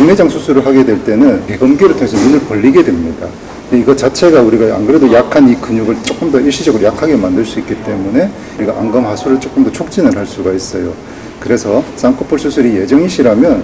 녹내장 수술을 하게 될 때는 개검기를 통해서 눈을 벌리게 됩니다. 이거 자체가 우리가 안 그래도 약한 이 근육을 조금 더 일시적으로 약하게 만들 수 있기 때문에 우리가 안검 하수를 조금 더 촉진을 할 수가 있어요. 그래서 쌍꺼풀 수술이 예정이시라면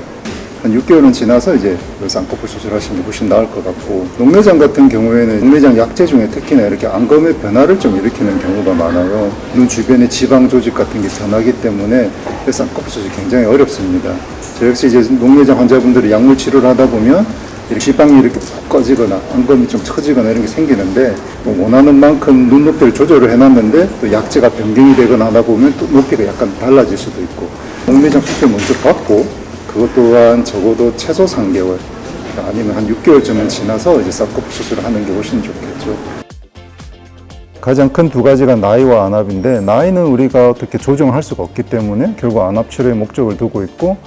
한 6개월은 지나서 이제 쌍꺼풀 수술하시는 게 훨씬 나을 것 같고, 녹내장 같은 경우에는 녹내장 약제 중에 특히나 이렇게 안검의 변화를 좀 일으키는 경우가 많아요. 눈 주변의 지방 조직 같은 게 변하기 때문에 쌍꺼풀 수술이 굉장히 어렵습니다. 저 역시 이제 녹내장 환자분들이 약물 치료를 하다 보면 지방이 이렇게 푹 꺼지거나 안검이 좀 처지거나 이런 게 생기는데, 또 원하는 만큼 눈높이를 조절을 해놨는데 또 약제가 변경이 되거나 하다 보면 또 높이가 약간 달라질 수도 있고, 녹내장 수술 먼저 받고 그것 또한 적어도 최소 3개월 아니면 한 6개월쯤은 지나서 이제 쌍꺼풀 수술을 하는 게 훨씬 좋겠죠. 가장 큰 두 가지가 나이와 안압인데, 나이는 우리가 어떻게 조정할 수가 없기 때문에 결국 안압 치료에 목적을 두고 있고,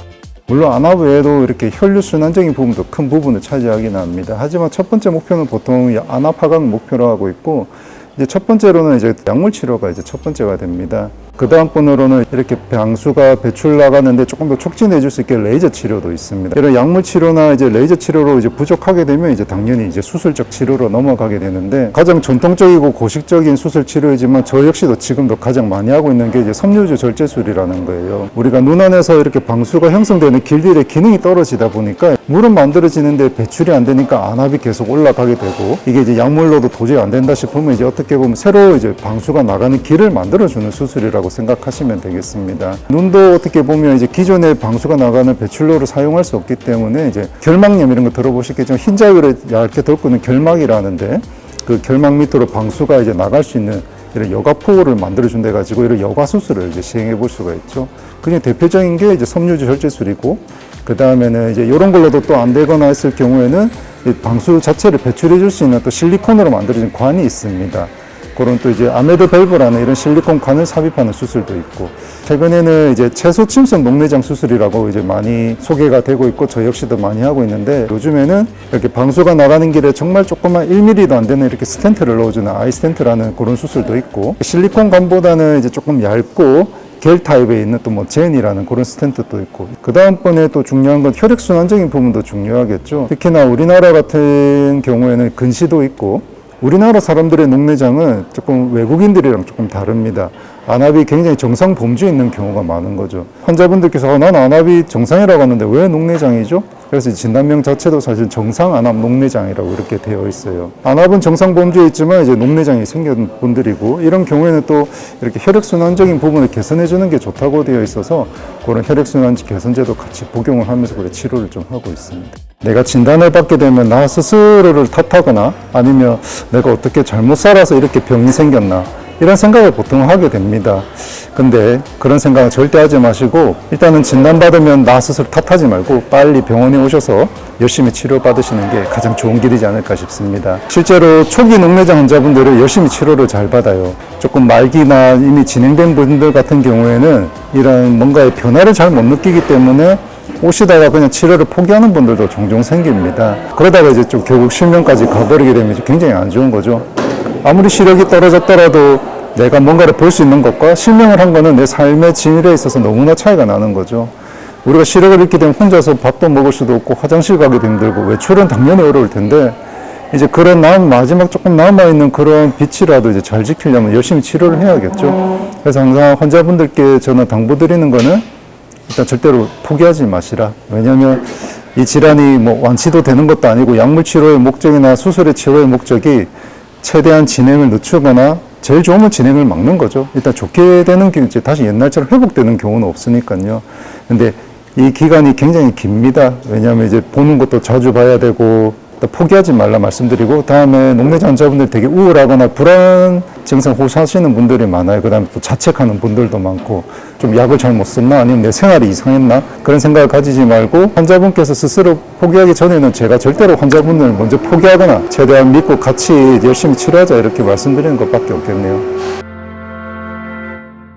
물론 안압 외에도 이렇게 혈류 순환적인 부분도 큰 부분을 차지하긴 합니다. 하지만 첫 번째 목표는 보통 안압 하강을 목표로 하고 있고, 이제 첫 번째로는 이제 약물 치료가 이제 첫 번째가 됩니다. 그 다음 번으로는 이렇게 방수가 배출 나가는데 조금 더 촉진해 줄 수 있게 레이저 치료도 있습니다. 이런 약물 치료나 이제 레이저 치료로 이제 부족하게 되면 이제 당연히 이제 수술적 치료로 넘어가게 되는데, 가장 전통적이고 고식적인 수술 치료이지만 저 역시도 지금도 가장 많이 하고 있는 게 이제 섬유주 절제술이라는 거예요. 우리가 눈 안에서 이렇게 방수가 형성되는 길들의 기능이 떨어지다 보니까 물은 만들어지는데 배출이 안 되니까 안압이 계속 올라가게 되고, 이게 이제 약물로도 도저히 안 된다 싶으면 이제 어떻게 보면 새로 이제 방수가 나가는 길을 만들어주는 수술이라고 생각하시면 되겠습니다. 눈도 어떻게 보면 이제 기존의 방수가 나가는 배출로를 사용할 수 없기 때문에 이제 결막염 이런 거 들어보시겠지만 흰자위를 얇게 덮고는 결막이라는데, 그 결막 밑으로 방수가 이제 나갈 수 있는 이런 여과포를 만들어준다 가지고 이런 여과 수술을 이제 시행해 볼 수가 있죠. 그중에 대표적인 게 이제 섬유주 절제술이고, 그 다음에는 이제 이런 걸로도 또 안 되거나 했을 경우에는 이 방수 자체를 배출해 줄 수 있는 또 실리콘으로 만들어진 관이 있습니다. 그런 또 이제 아메드 밸브라는 이런 실리콘 관을 삽입하는 수술도 있고, 최근에는 이제 채소 침성 녹내장 수술이라고 이제 많이 소개가 되고 있고 저 역시도 많이 하고 있는데, 요즘에는 이렇게 방수가 나가는 길에 정말 조그만 1mm도 안 되는 이렇게 스텐트를 넣어주는 아이 스텐트라는 그런 수술도 있고, 실리콘 관보다는 이제 조금 얇고 겔 타입에 있는 또 뭐 젠이라는 그런 스텐트도 있고, 그 다음번에 또 중요한 건 혈액순환적인 부분도 중요하겠죠. 특히나 우리나라 같은 경우에는 근시도 있고, 우리나라 사람들의 녹내장은 조금 외국인들이랑 조금 다릅니다. 안압이 굉장히 정상 범주에 있는 경우가 많은 거죠. 환자분들께서 난 안압이 정상이라고 하는데 왜 녹내장이죠? 그래서 진단명 자체도 사실 정상 안압 녹내장이라고 이렇게 되어 있어요. 안압은 정상 범주에 있지만 이제 녹내장이 생긴 분들이고, 이런 경우에는 또 이렇게 혈액순환적인 부분을 개선해 주는 게 좋다고 되어 있어서 그런 혈액순환 개선제도 같이 복용을 하면서 그래 치료를 좀 하고 있습니다. 내가 진단을 받게 되면 나 스스로를 탓하거나 아니면 내가 어떻게 잘못 살아서 이렇게 병이 생겼나, 이런 생각을 보통 하게 됩니다. 근데 그런 생각은 절대 하지 마시고, 일단은 진단받으면 나 스스로 탓하지 말고 빨리 병원에 오셔서 열심히 치료받으시는 게 가장 좋은 길이지 않을까 싶습니다. 실제로 초기 녹내장 환자분들은 열심히 치료를 잘 받아요. 조금 말기나 이미 진행된 분들 같은 경우에는 이런 뭔가의 변화를 잘 못 느끼기 때문에 오시다가 그냥 치료를 포기하는 분들도 종종 생깁니다. 그러다가 이제 좀 결국 실명까지 가버리게 되면 굉장히 안 좋은 거죠. 아무리 시력이 떨어졌더라도 내가 뭔가를 볼 수 있는 것과 실명을 한 거는 내 삶의 질에 있어서 너무나 차이가 나는 거죠. 우리가 시력을 잃게 되면 혼자서 밥도 먹을 수도 없고 화장실 가기도 힘들고 외출은 당연히 어려울 텐데, 이제 그런 마지막 조금 남아있는 그런 빛이라도 이제 잘 지키려면 열심히 치료를 해야겠죠. 그래서 항상 환자분들께 저는 당부드리는 거는 일단 절대로 포기하지 마시라. 왜냐하면 이 질환이 뭐 완치도 되는 것도 아니고, 약물 치료의 목적이나 수술의 치료의 목적이 최대한 진행을 늦추거나 제일 좋으면 진행을 막는 거죠. 일단 좋게 되는 게 이제 다시 옛날처럼 회복되는 경우는 없으니까요. 근데 이 기간이 굉장히 깁니다. 왜냐하면 이제 보는 것도 자주 봐야 되고, 포기하지 말라 말씀드리고, 다음에 녹내장 환자분들 되게 우울하거나 불안 증상 호소하시는 분들이 많아요. 그 다음에 또 자책하는 분들도 많고, 좀 약을 잘못 썼나 아니면 내 생활이 이상했나 그런 생각을 가지지 말고, 환자분께서 스스로 포기하기 전에는 제가 절대로 환자분을 먼저 포기하거나 최대한 믿고 같이 열심히 치료하자 이렇게 말씀드리는 것밖에 없겠네요.